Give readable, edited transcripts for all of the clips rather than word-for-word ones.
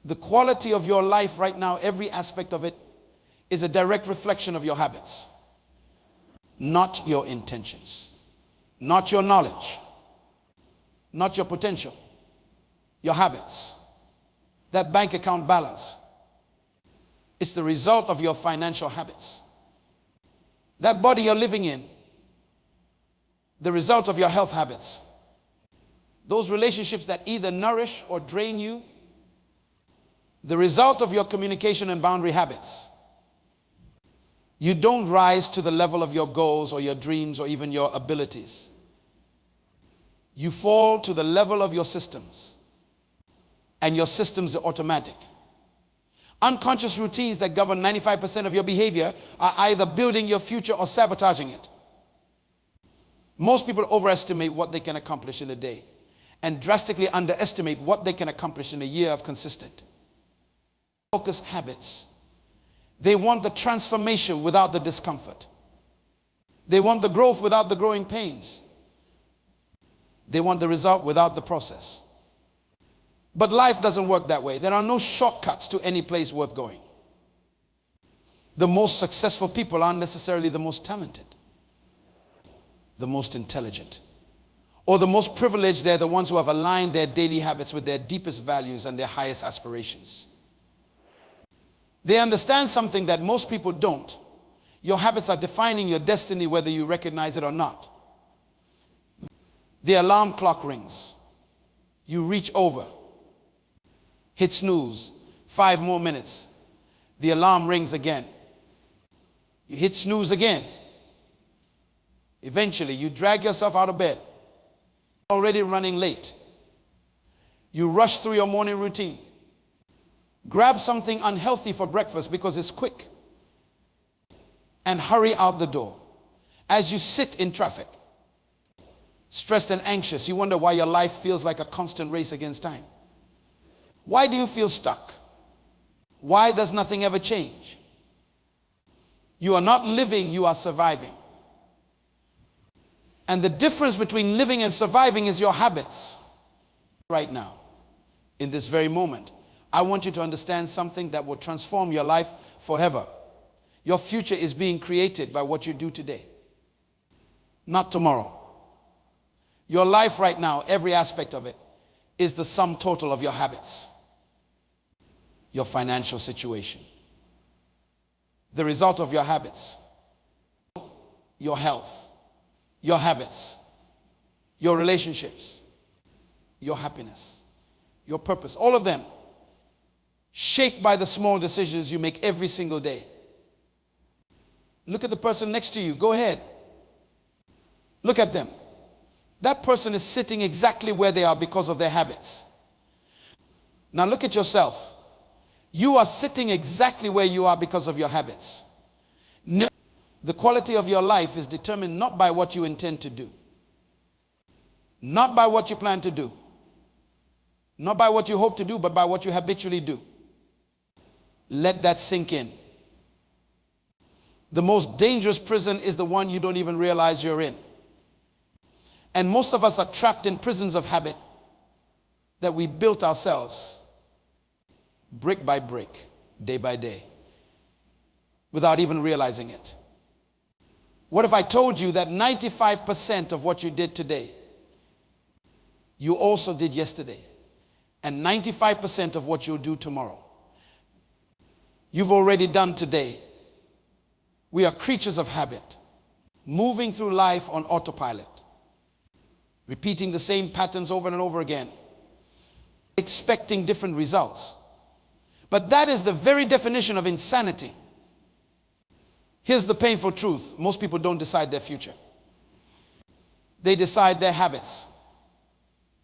The quality of your life right now, every aspect of it, is a direct reflection of your habits. Not your intentions. Not your knowledge. Not your potential. Your habits. That bank account balance. It's the result of your financial habits. That body you're living in, the result of your health habits. Those relationships that either nourish or drain you, the result of your communication and boundary habits. You don't rise to the level of your goals or your dreams or even your abilities. You fall to the level of your systems. And your systems are automatic. Unconscious routines that govern 95% of your behavior are either building your future or sabotaging it. Most people overestimate what they can accomplish in a day and drastically underestimate what they can accomplish in a year of consistent focused habits. They want the transformation without the discomfort. They want the growth without the growing pains. They want the result without the process. But life doesn't work that way. There are no shortcuts to any place worth going. The most successful people aren't necessarily the most talented, the most intelligent, or the most privileged. They're the ones who have aligned their daily habits with their deepest values and their highest aspirations. They understand something that most people don't. Your habits are defining your destiny whether you recognize it or not. The alarm clock rings. You reach over. Hit snooze. 5 more minutes. The alarm rings again. You hit snooze again. Eventually, you drag yourself out of bed. Already running late. You rush through your morning routine. Grab something unhealthy for breakfast because it's quick. And hurry out the door. As you sit in traffic, stressed and anxious, you wonder why your life feels like a constant race against time. Why do you feel stuck? Why does nothing ever change? You are not living, you are surviving. And the difference between living and surviving is your habits. Right now, in this very moment, I want you to understand something that will transform your life forever. Your future is being created by what you do today, not tomorrow. Your life right now, every aspect of it, is the sum total of your habits, your financial situation, the result of your habits, your health, your habits, your relationships, your happiness, your purpose, all of them shaped by the small decisions you make every single day. Look at the person next to you. Go ahead. Look at them. That person is sitting exactly where they are because of their habits. Now look at yourself. You are sitting exactly where you are because of your habits. The quality of your life is determined not by what you intend to do, not by what you plan to do, not by what you hope to do, but by what you habitually do. Let that sink in. The most dangerous prison is the one you don't even realize you're in. And most of us are trapped in prisons of habit that we built ourselves, brick by brick, day by day, without even realizing it. What if I told you that 95% of what you did today, you also did yesterday, and 95% of what you'll do tomorrow, you've already done today? We are creatures of habit, moving through life on autopilot, repeating the same patterns over and over again, expecting different results. But that is the very definition of insanity. Here's the painful truth. Most people don't decide their future. They decide their habits.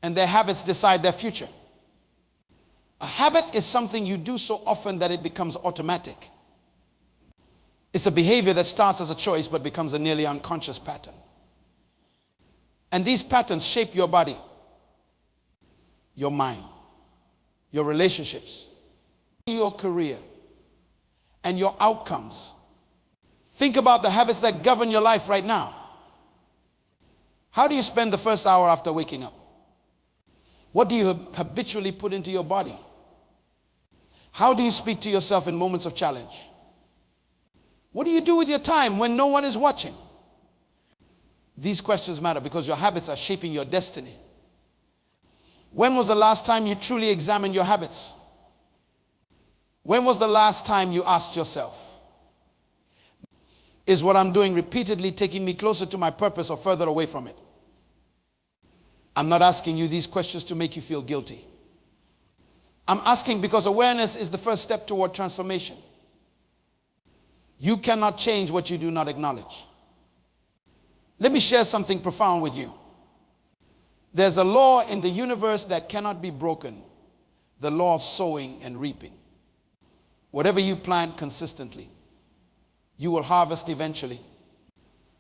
And their habits decide their future. A habit is something you do so often that it becomes automatic. It's a behavior that starts as a choice but becomes a nearly unconscious pattern. And these patterns shape your body, your mind, your relationships, your career, and your outcomes. Think about the habits that govern your life right now. How do you spend the first hour after waking up? What do you habitually put into your body? How do you speak to yourself in moments of challenge? What do you do with your time when no one is watching? These questions matter because your habits are shaping your destiny. When was the last time you truly examined your habits? When was the last time you asked yourself, is what I'm doing repeatedly taking me closer to my purpose or further away from it? I'm not asking you these questions to make you feel guilty. I'm asking because awareness is the first step toward transformation. You cannot change what you do not acknowledge. Let me share something profound with you. There's a law in the universe that cannot be broken. The law of sowing and reaping. Whatever you plant consistently, you will harvest eventually.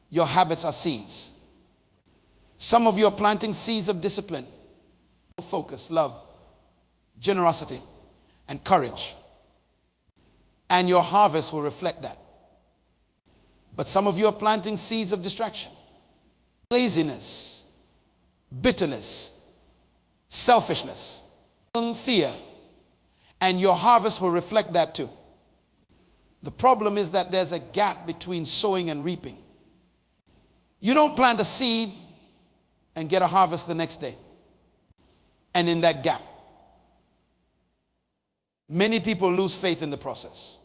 Your habits are seeds. Some of you are planting seeds of discipline, focus, love, generosity, and courage. And your harvest will reflect that. But some of you are planting seeds of distraction, laziness, bitterness, selfishness, fear, and your harvest will reflect that too. The problem is that there's a gap between sowing and reaping. You don't plant a seed and get a harvest the next day. And in that gap, many people lose faith in the process.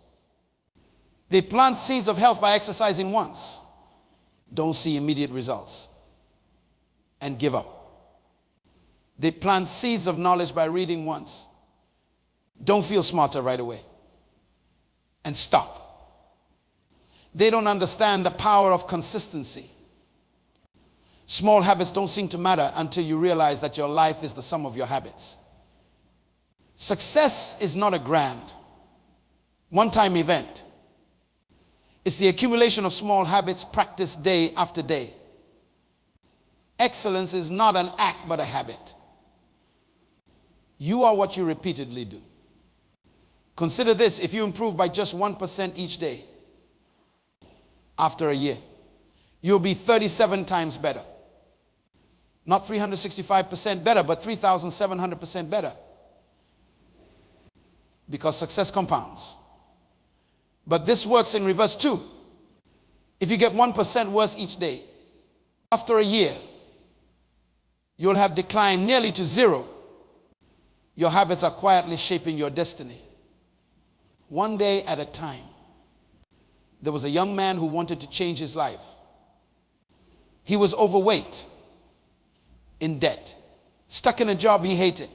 They plant seeds of health by exercising once, don't see immediate results, and give up. They plant seeds of knowledge by reading once, don't feel smarter right away, and stop. They don't understand the power of consistency. Small habits don't seem to matter until you realize that your life is the sum of your habits. Success is not a grand, one-time event. It's the accumulation of small habits practiced day after day. Excellence is not an act but a habit. You are what you repeatedly do. Consider this: if you improve by just 1% each day, after a year, you'll be 37 times better. Not 365% better, but 3,700% better. Because success compounds. But this works in reverse too. If you get 1% worse each day, after a year, you'll have declined nearly to zero. Your habits are quietly shaping your destiny. One day at a time. There was a young man who wanted to change his life. He was overweight, in debt, stuck in a job he hated,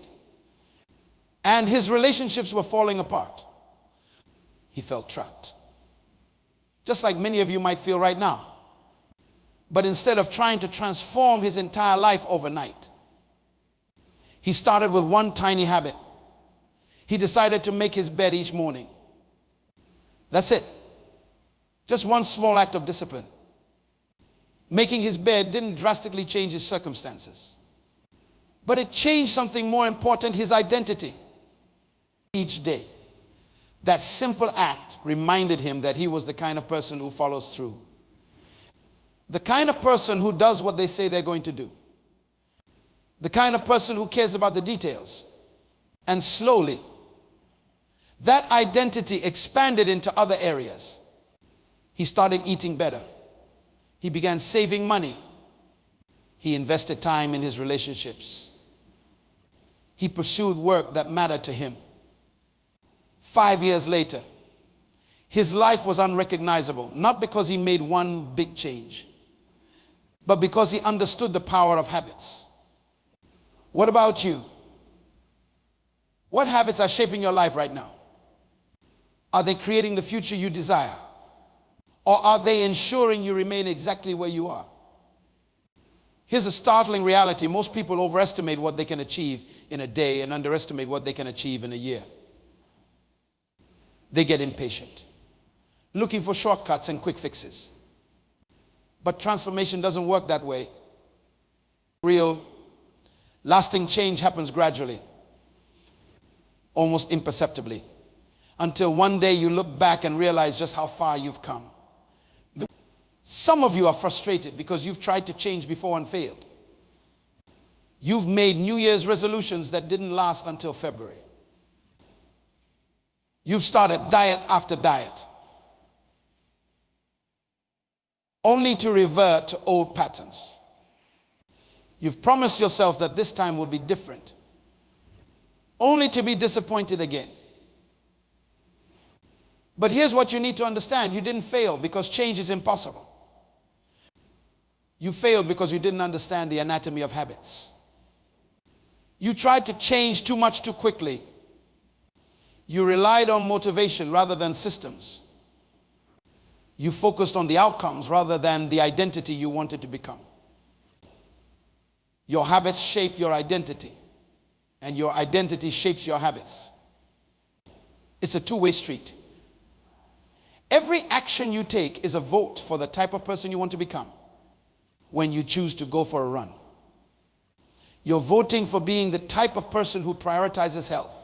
and his relationships were falling apart. He felt trapped. Just like many of you might feel right now. But instead of trying to transform his entire life overnight, he started with one tiny habit. He decided to make his bed each morning. That's it. Just one small act of discipline. Making his bed didn't drastically change his circumstances, but it changed something more important: his identity. Each day, that simple act reminded him that he was the kind of person who follows through. The kind of person who does what they say they're going to do. The kind of person who cares about the details. And slowly, that identity expanded into other areas. He started eating better. He began saving money. He invested time in his relationships. He pursued work that mattered to him. 5 years later, his life was unrecognizable, not because he made one big change, but because he understood the power of habits. What about you? What habits are shaping your life right now? Are they creating the future you desire? Or are they ensuring you remain exactly where you are? Here's a startling reality. Most people overestimate what they can achieve in a day and underestimate what they can achieve in a year. They get impatient, looking for shortcuts and quick fixes. But transformation doesn't work that way. Real, lasting change happens gradually, almost imperceptibly, until one day you look back and realize just how far you've come. Some of you are frustrated because you've tried to change before and failed. You've made New Year's resolutions that didn't last until February. You've started diet after diet, only to revert to old patterns. You've promised yourself that this time will be different, only to be disappointed again. But here's what you need to understand. You didn't fail because change is impossible. You failed because you didn't understand the anatomy of habits. You tried to change too much too quickly. You relied on motivation rather than systems. You focused on the outcomes rather than the identity you wanted to become. Your habits shape your identity, and your identity shapes your habits. It's a two-way street. Every action you take is a vote for the type of person you want to become when you choose to go for a run. You're voting for being the type of person who prioritizes health.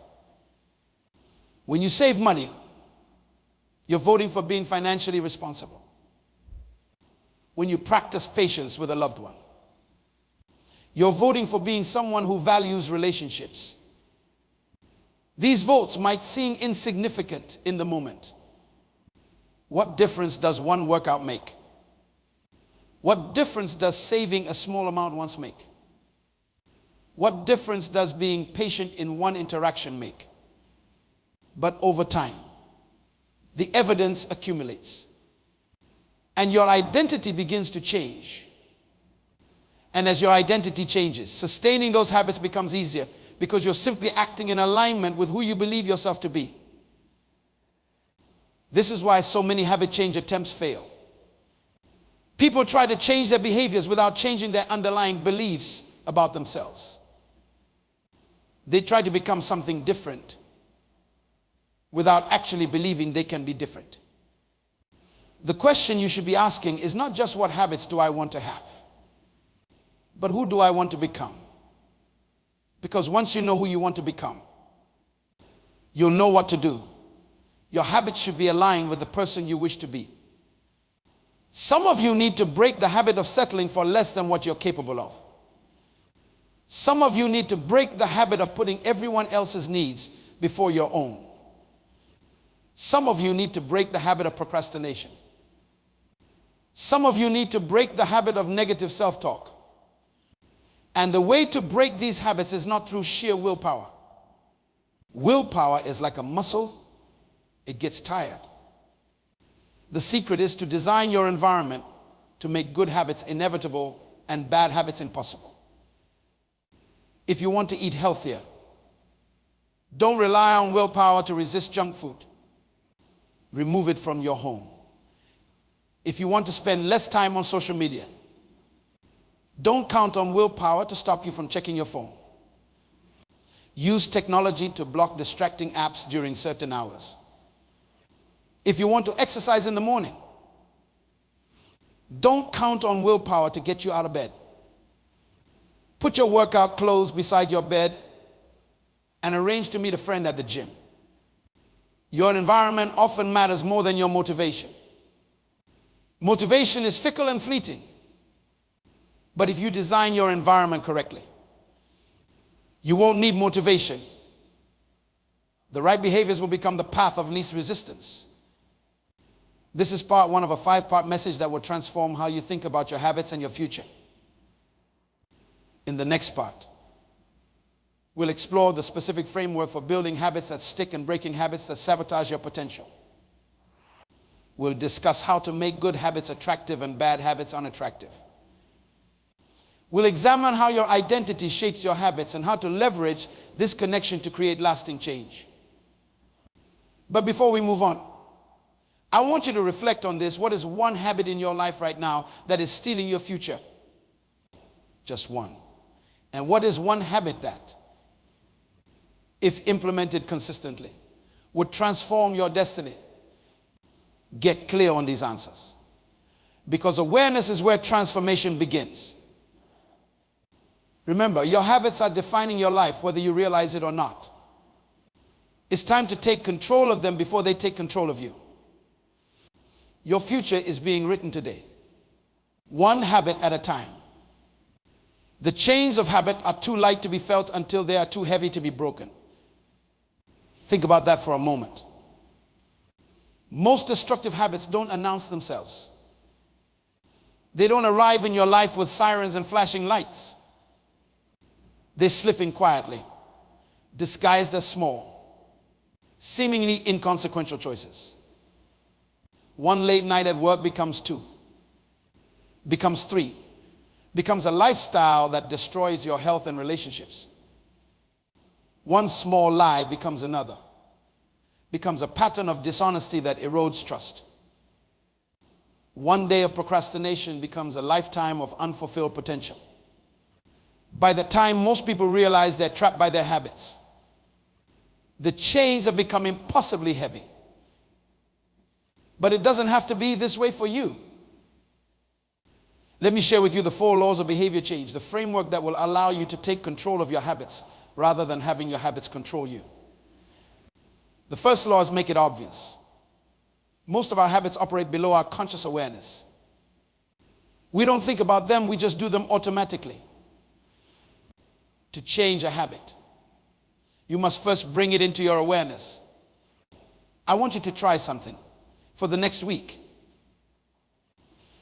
When you save money, you're voting for being financially responsible. When you practice patience with a loved one, you're voting for being someone who values relationships. These votes might seem insignificant in the moment. What difference does one workout make? What difference does saving a small amount once make? What difference does being patient in one interaction make? But over time, the evidence accumulates, and your identity begins to change. And as your identity changes, sustaining those habits becomes easier because you're simply acting in alignment with who you believe yourself to be. This is why so many habit change attempts fail. People try to change their behaviors without changing their underlying beliefs about themselves. They try to become something different without actually believing they can be different. The question you should be asking is not just what habits do I want to have, but who do I want to become? Because once you know who you want to become, you'll know what to do. Your habits should be aligned with the person you wish to be. Some of you need to break the habit of settling for less than what you're capable of. Some of you need to break the habit of putting everyone else's needs before your own. Some of you need to break the habit of procrastination. Some of you need to break the habit of negative self-talk. And the way to break these habits is not through sheer willpower. Willpower is like a muscle. It gets tired. The secret is to design your environment to make good habits inevitable and bad habits impossible. If you want to eat healthier, don't rely on willpower to resist junk food. Remove it from your home. If you want to spend less time on social media, don't count on willpower to stop you from checking your phone. Use technology to block distracting apps during certain hours. If you want to exercise in the morning, don't count on willpower to get you out of bed. Put your workout clothes beside your bed and arrange to meet a friend at the gym. Your environment often matters more than your motivation. Motivation is fickle and fleeting. But if you design your environment correctly, you won't need motivation. The right behaviors will become the path of least resistance. This is part one of a 5-part message that will transform how you think about your habits and your future. In the next part, we'll explore the specific framework for building habits that stick and breaking habits that sabotage your potential. We'll discuss how to make good habits attractive and bad habits unattractive. We'll examine how your identity shapes your habits and how to leverage this connection to create lasting change. But before we move on, I want you to reflect on this. What is one habit in your life right now that is stealing your future? Just one. And what is one habit that, if implemented consistently, would transform your destiny? Get clear on these answers. Because awareness is where transformation begins. Remember, your habits are defining your life, whether you realize it or not. It's time to take control of them before they take control of you. Your future is being written today, one habit at a time. The chains of habit are too light to be felt until they are too heavy to be broken. Think about that for a moment. Most destructive habits don't announce themselves. They don't arrive in your life with sirens and flashing lights. They slip in quietly, disguised as small, seemingly inconsequential choices. One late night at work becomes 2, becomes 3, becomes a lifestyle that destroys your health and relationships. One small lie becomes another, becomes a pattern of dishonesty that erodes trust. One day of procrastination becomes a lifetime of unfulfilled potential. By the time most people realize they're trapped by their habits, the chains have become impossibly heavy. But it doesn't have to be this way for you. Let me share with you the 4 laws of behavior change, the framework that will allow you to take control of your habits rather than having your habits control you. The first law is make it obvious. Most of our habits operate below our conscious awareness. We don't think about them, we just do them automatically. To change a habit, you must first bring it into your awareness. I want you to try something for the next week.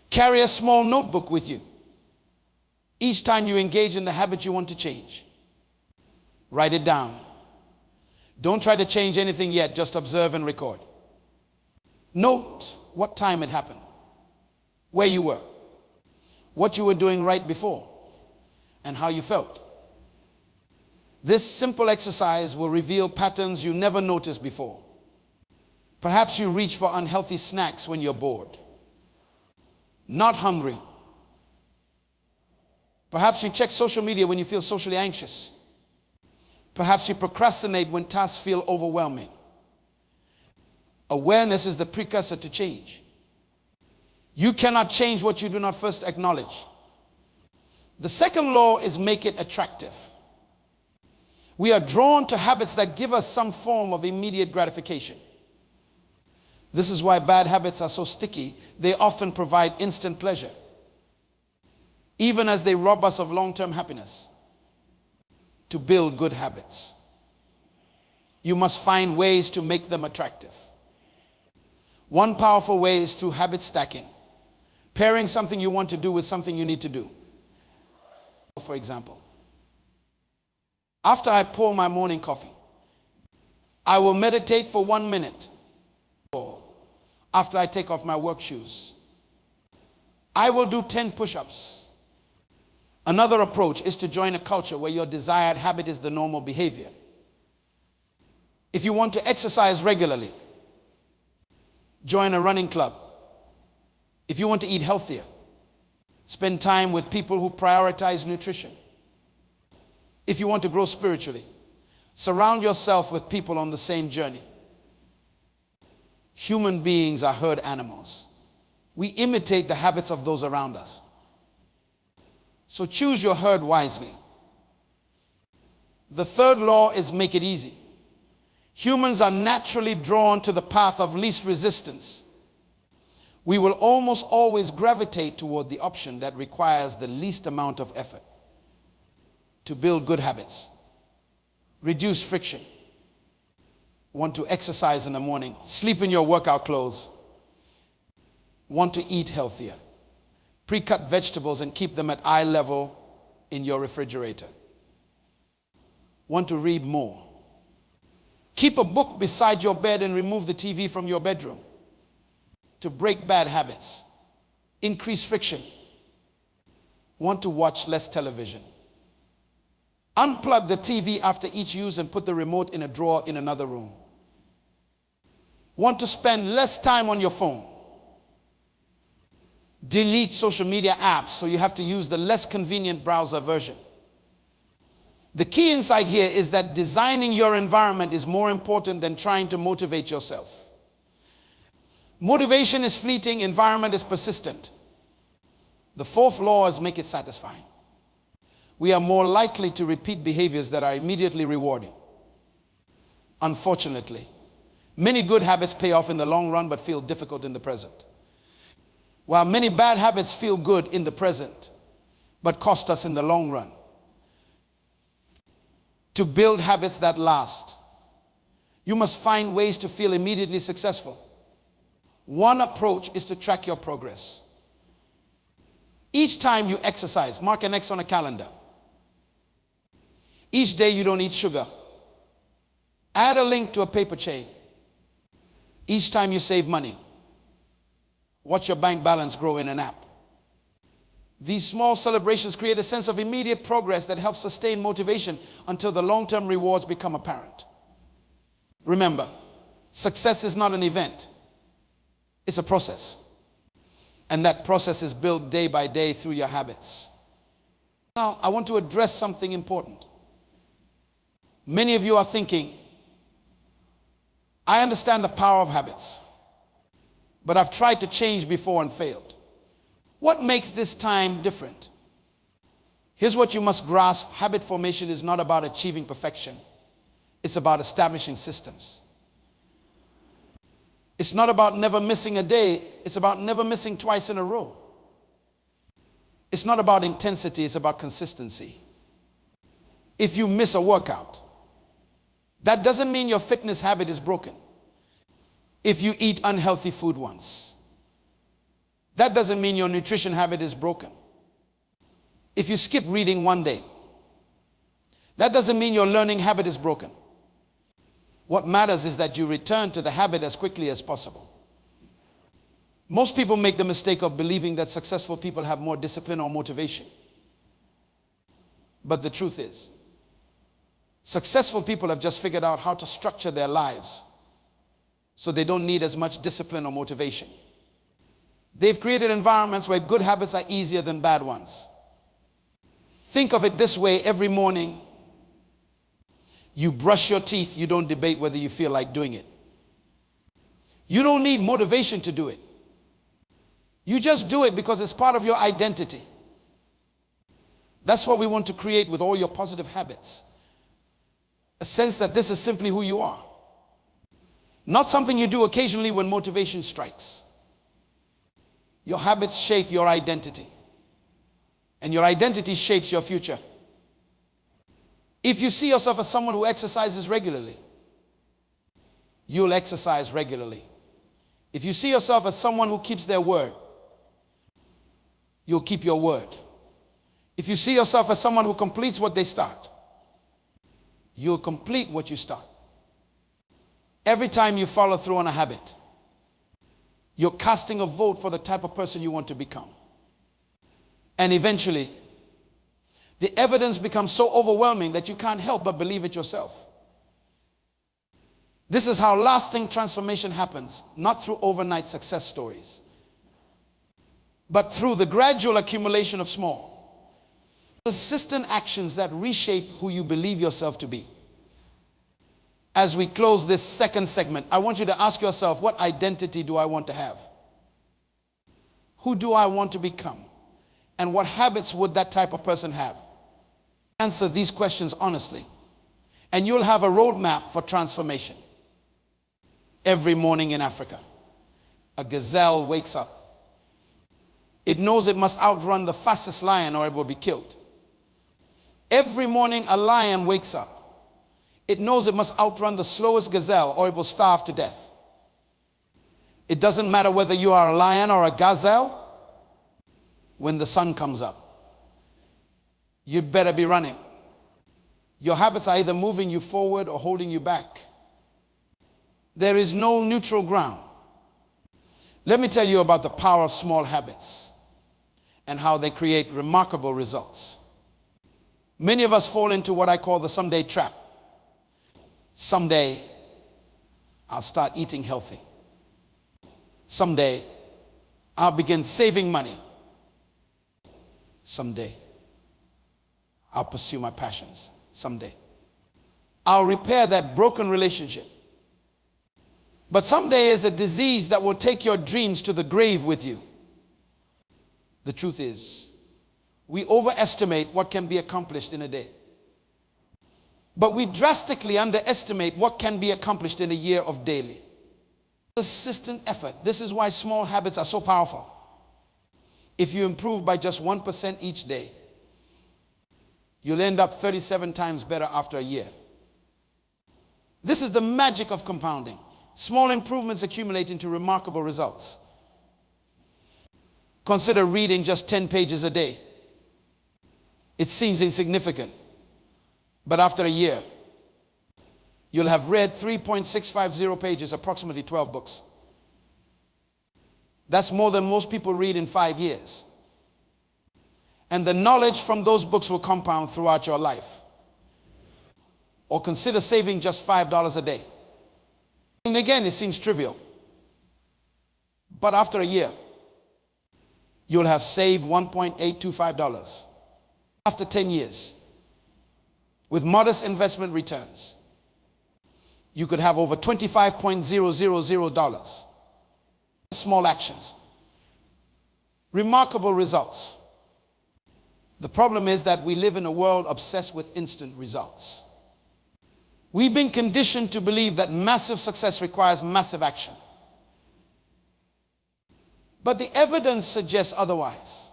Carry a small notebook with you. Each time you engage in the habit you want to change, write it down. Don't try to change anything yet, just observe and record. Note what time it happened, where you were, what you were doing right before, and how you felt. This simple exercise will reveal patterns you never noticed before. Perhaps you reach for unhealthy snacks when you're bored, not hungry. Perhaps you check social media when you feel socially anxious. Perhaps you procrastinate when tasks feel overwhelming. Awareness is the precursor to change. You cannot change what you do not first acknowledge. The second law is make it attractive. We are drawn to habits that give us some form of immediate gratification. This is why bad habits are so sticky. They often provide instant pleasure, even as they rob us of long-term happiness. To build good habits, you must find ways to make them attractive. One powerful way is through habit stacking, pairing something you want to do with something you need to do. For example, after I pour my morning coffee, I will meditate for 1 minute. After I take off my work shoes, I will do 10 push-ups. Another approach is to join a culture where your desired habit is the normal behavior. If you want to exercise regularly, join a running club. If you want to eat healthier, spend time with people who prioritize nutrition. If you want to grow spiritually, surround yourself with people on the same journey. Human beings are herd animals. We imitate the habits of those around us. So choose your herd wisely. The third law is make it easy. Humans are naturally drawn to the path of least resistance. We will almost always gravitate toward the option that requires the least amount of effort. To build good habits, reduce friction. Want to exercise in the morning, sleep in your workout clothes. Want to eat healthier. Pre-cut vegetables and keep them at eye level in your refrigerator. Want to read more. Keep a book beside your bed and remove the TV from your bedroom. To break bad habits. Increase friction. Want to watch less television. Unplug the TV after each use and put the remote in a drawer in another room. Want to spend less time on your phone. Delete social media apps so you have to use the less convenient browser version. The key insight here is that designing your environment is more important than trying to motivate yourself. Motivation is fleeting, environment is persistent. The fourth law is make it satisfying. We are more likely to repeat behaviors that are immediately rewarding. Unfortunately, many good habits pay off in the long run but feel difficult in the present. While many bad habits feel good in the present but cost us in the long run. To build habits that last, you must find ways to feel immediately successful. One approach is to track your progress. Each time you exercise, mark an X on a calendar. Each day you don't eat sugar. Add a link to a paper chain. Each time you save money, watch your bank balance grow in an app. These small celebrations create a sense of immediate progress that helps sustain motivation until the long-term rewards become apparent. Remember, success is not an event. It's a process. And that process is built day by day through your habits. Now, I want to address something important. Many of you are thinking, I understand the power of habits, but I've tried to change before and failed. What makes this time different? Here's what you must grasp. Habit formation is not about achieving perfection. It's about establishing systems. It's not about never missing a day. It's about never missing twice in a row. It's not about intensity. It's about consistency. If you miss a workout, that doesn't mean your fitness habit is broken. If you eat unhealthy food once, that doesn't mean your nutrition habit is broken. If you skip reading one day, that doesn't mean your learning habit is broken. What matters is that you return to the habit as quickly as possible. Most people make the mistake of believing that successful people have more discipline or motivation. But the truth is, successful people have just figured out how to structure their lives so they don't need as much discipline or motivation. They've created environments where good habits are easier than bad ones. Think of it this way: every morning you brush your teeth, you don't debate whether you feel like doing it. You don't need motivation to do it. You just do it because it's part of your identity. That's what we want to create with all your positive habits. A sense that this is simply who you are. Not something you do occasionally when motivation strikes. Your habits shape your identity. And your identity shapes your future. If you see yourself as someone who exercises regularly, you'll exercise regularly. If you see yourself as someone who keeps their word, you'll keep your word. If you see yourself as someone who completes what they start, you'll complete what you start. Every time you follow through on a habit, you're casting a vote for the type of person you want to become. And eventually, the evidence becomes so overwhelming that you can't help but believe it yourself. This is how lasting transformation happens, not through overnight success stories, but through the gradual accumulation of small, persistent actions that reshape who you believe yourself to be. As we close this second segment, I want you to ask yourself, what identity do I want to have? Who do I want to become? And what habits would that type of person have? Answer these questions honestly, and you'll have a roadmap for transformation. Every morning in Africa, a gazelle wakes up. It knows it must outrun the fastest lion or it will be killed. Every morning a lion wakes up. It knows it must outrun the slowest gazelle or it will starve to death. It doesn't matter whether you are a lion or a gazelle. When the sun comes up, you better be running. Your habits are either moving you forward or holding you back. There is no neutral ground. Let me tell you about the power of small habits and how they create remarkable results. Many of us fall into what I call the someday trap. Someday, I'll start eating healthy. Someday, I'll begin saving money. Someday, I'll pursue my passions. Someday, I'll repair that broken relationship. But someday is a disease that will take your dreams to the grave with you. The truth is, we overestimate what can be accomplished in a day. But we drastically underestimate what can be accomplished in a year of daily. Persistent effort. This is why small habits are so powerful. If you improve by just 1% each day, you'll end up 37 times better after a year. This is the magic of compounding. Small improvements accumulate into remarkable results. Consider reading just 10 pages a day. It seems insignificant, but after a year, you'll have read 3.650 pages, approximately 12 books. That's more than most people read in 5 years. And the knowledge from those books will compound throughout your life. Or consider saving just $5 a day. And again, it seems trivial. But after a year, you'll have saved $1.825. After 10 years, with modest investment returns, you could have over $25.000. Small actions. Remarkable results. The problem is that we live in a world obsessed with instant results. We've been conditioned to believe that massive success requires massive action. But the evidence suggests otherwise.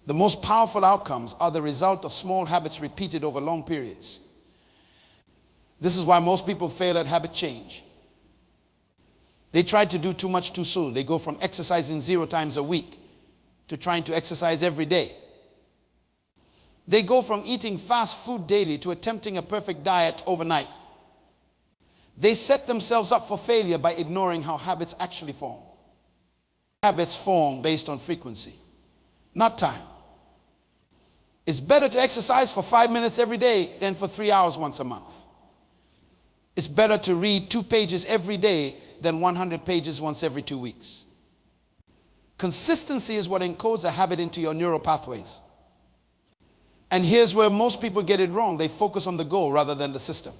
The most powerful outcomes are the result of small habits repeated over long periods. This is why most people fail at habit change. They try to do too much too soon. They go from exercising 0 times a week to trying to exercise every day. They go from eating fast food daily to attempting a perfect diet overnight. They set themselves up for failure by ignoring how habits actually form. Habits form based on frequency, not time. It's better to exercise for 5 minutes every day than for 3 hours once a month. It's better to read 2 pages every day than 100 pages once every 2 weeks. Consistency is what encodes a habit into your neural pathways. And here's where most people get it wrong. They focus on the goal rather than the system.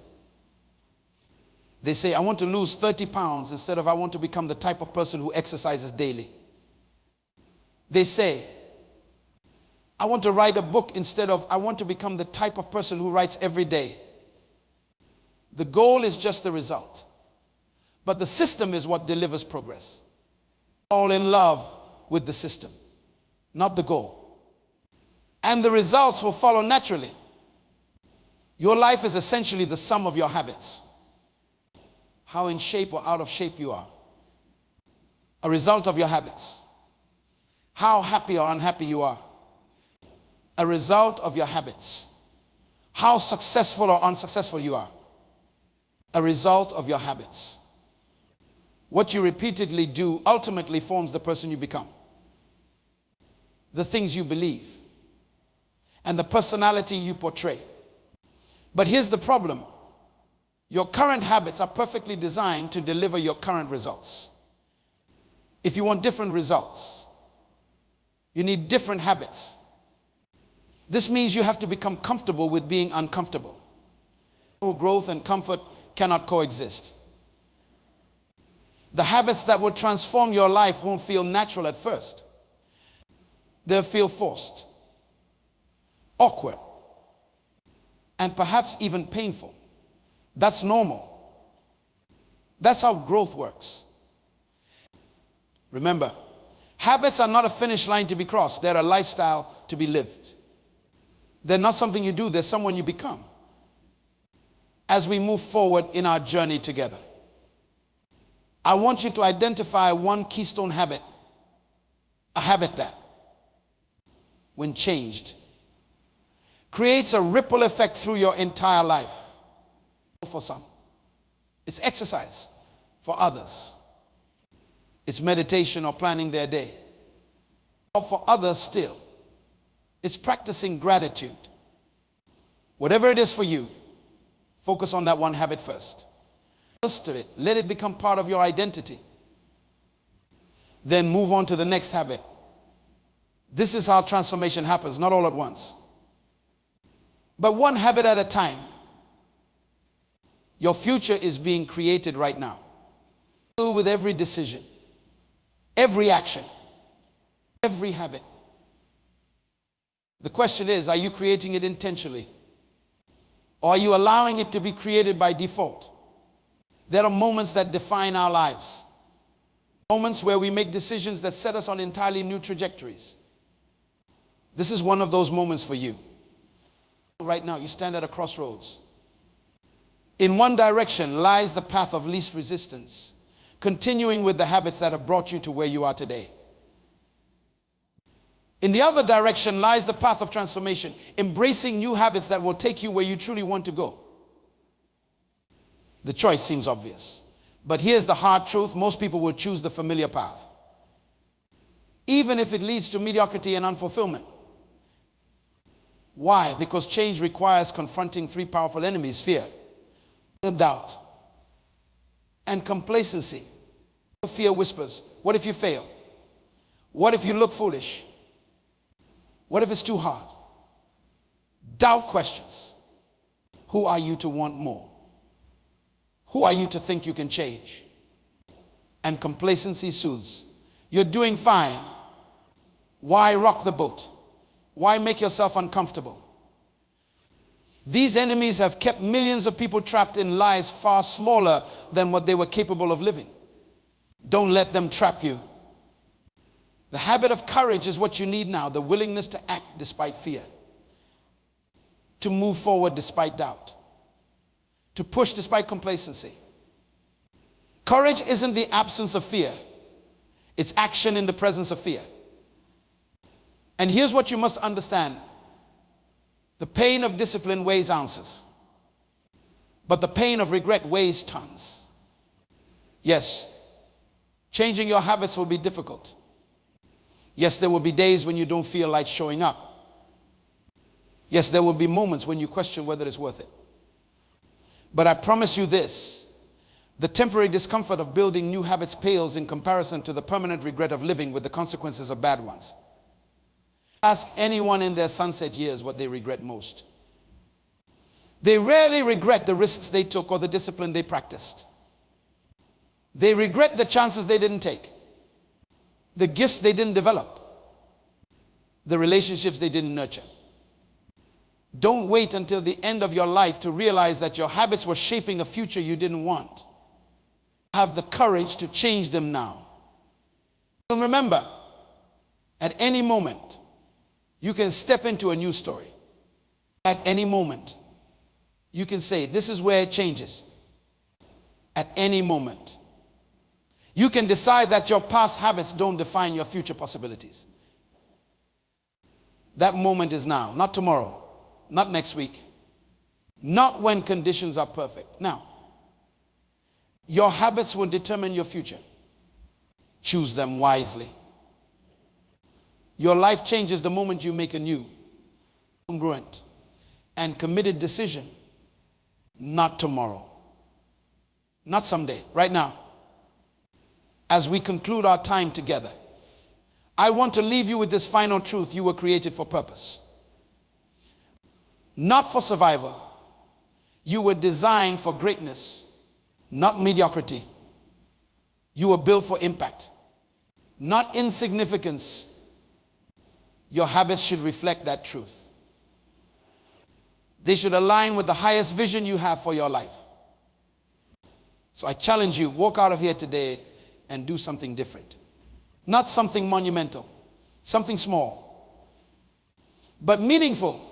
They say, I want to lose 30 pounds instead of I want to become the type of person who exercises daily. They say, I want to write a book instead of I want to become the type of person who writes every day. The goal is just the result. But the system is what delivers progress. All in love with the system, not the goal. And the results will follow naturally. Your life is essentially the sum of your habits. How in shape or out of shape you are. A result of your habits. How happy or unhappy you are. A result of your habits. How successful or unsuccessful you are. A result of your habits. What you repeatedly do ultimately forms the person you become. The things you believe. And the personality you portray. But here's the problem. Your current habits are perfectly designed to deliver your current results. If you want different results, you need different habits. This means you have to become comfortable with being uncomfortable. Growth and comfort cannot coexist. The habits that will transform your life won't feel natural at first. They'll feel forced, awkward, and perhaps even painful. That's normal. That's how growth works. Remember, habits are not a finish line to be crossed. They're a lifestyle to be lived. They're not something you do. They're someone you become as we move forward in our journey together. I want you to identify one keystone habit, a habit that, when changed, creates a ripple effect through your entire life. For some, it's exercise. For others, it's meditation or planning their day. Or for others still, it's practicing gratitude. Whatever it is for you, focus on that one habit first. Let it become part of your identity. Then move on to the next habit. This is how transformation happens, not all at once, but one habit at a time. Your future is being created right now. With every decision, every action, every habit. The question is, are you creating it intentionally? Or are you allowing it to be created by default? There are moments that define our lives. Moments where we make decisions that set us on entirely new trajectories. This is one of those moments for you. Right now, you stand at a crossroads. In one direction lies the path of least resistance, continuing with the habits that have brought you to where you are today. In the other direction lies the path of transformation, embracing new habits that will take you where you truly want to go. The choice seems obvious, but here's the hard truth: most people will choose the familiar path, even if it leads to mediocrity and unfulfillment. Why? Because change requires confronting three powerful enemies: fear, doubt, and complacency. Fear whispers, what if you fail? What if you look foolish? What if it's too hard? Doubt questions, who are you to want more? Who are you to think you can change? And complacency soothes, you're doing fine. Why rock the boat? Why make yourself uncomfortable? These enemies have kept millions of people trapped in lives far smaller than what they were capable of living. Don't let them trap you. The habit of courage is what you need now, the willingness to act despite fear, to move forward despite doubt, to push despite complacency. Courage isn't the absence of fear, it's action in the presence of fear. And here's what you must understand: the pain of discipline weighs ounces, but the pain of regret weighs tons. Yes, changing your habits will be difficult. Yes, there will be days when you don't feel like showing up. Yes, there will be moments when you question whether it's worth it. But I promise you this: the temporary discomfort of building new habits pales in comparison to the permanent regret of living with the consequences of bad ones. Ask anyone in their sunset years what they regret most. They rarely regret the risks they took or the discipline they practiced. They regret the chances they didn't take, the gifts they didn't develop, the relationships they didn't nurture. Don't wait until the end of your life to realize that your habits were shaping a future you didn't want. Have the courage to change them now. And remember, at any moment, you can step into a new story. At any moment, you can say, this is where it changes. At any moment. You can decide that your past habits don't define your future possibilities. That moment is now, not tomorrow, not next week, not when conditions are perfect. Now, your habits will determine your future. Choose them wisely. Your life changes the moment you make a new, congruent, and committed decision. Not tomorrow. Not someday. Right now. As we conclude our time together, I want to leave you with this final truth: you were created for purpose. Not for survival. You were designed for greatness, not mediocrity. You were built for impact, not insignificance. Your habits should reflect that truth. They should align with the highest vision you have for your life. So I challenge you, walk out of here today and do something different. Not something monumental, something small, but meaningful.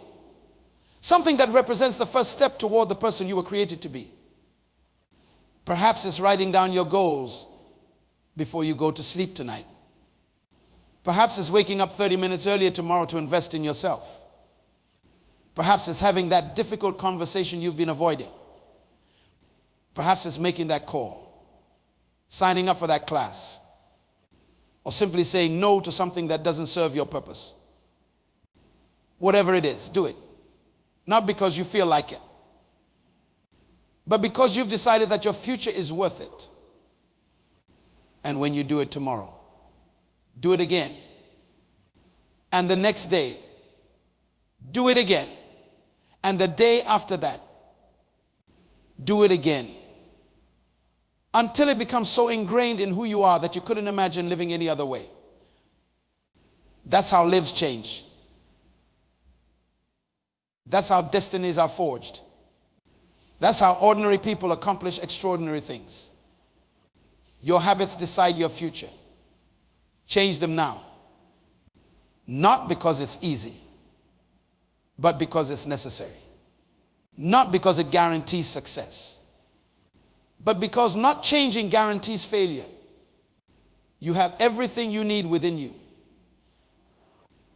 Something that represents the first step toward the person you were created to be. Perhaps it's writing down your goals before you go to sleep tonight. Perhaps it's waking up 30 minutes earlier tomorrow to invest in yourself. Perhaps it's having that difficult conversation you've been avoiding. Perhaps it's making that call, signing up for that class, or simply saying no to something that doesn't serve your purpose. Whatever it is, do it. Not because you feel like it, but because you've decided that your future is worth it. And when you do it tomorrow, do it again. And the next day, do it again. And the day after that, do it again. Until it becomes so ingrained in who you are that you couldn't imagine living any other way. That's how lives change. That's how destinies are forged. That's how ordinary people accomplish extraordinary things. Your habits decide your future. Change them now. Not because it's easy, but because it's necessary. Not because it guarantees success, But because not changing guarantees failure, you have everything you need within you.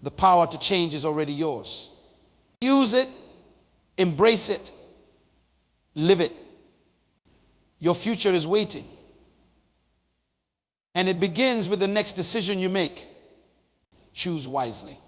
The power to change is already yours. Use it, embrace it, live it. Your future is waiting. And it begins with the next decision you make. Choose wisely.